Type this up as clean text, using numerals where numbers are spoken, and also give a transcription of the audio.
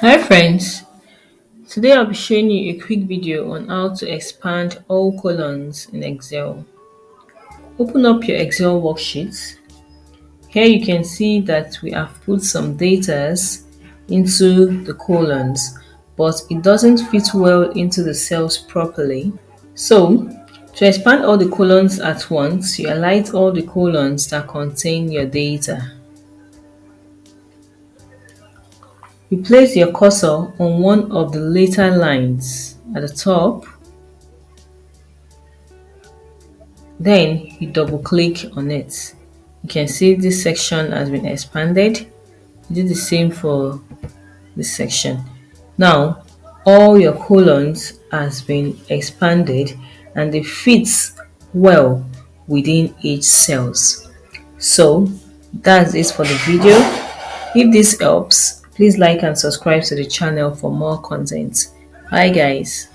Hi friends, today I'll be showing you a quick video on how to expand all columns in Excel. Open up your Excel worksheet. Here you can see that we have put some data into the columns, but it doesn't fit well into the cells properly. So, to expand all the columns at once, you highlight all the columns that contain your data. You place your cursor on one of the later lines at the top. Then you double click on it. You can see this section has been expanded. You do the same for this section. Now all your columns has been expanded and they fit well within each cells. So that's it for the video. If this helps, please like and subscribe to the channel for more content. Bye guys.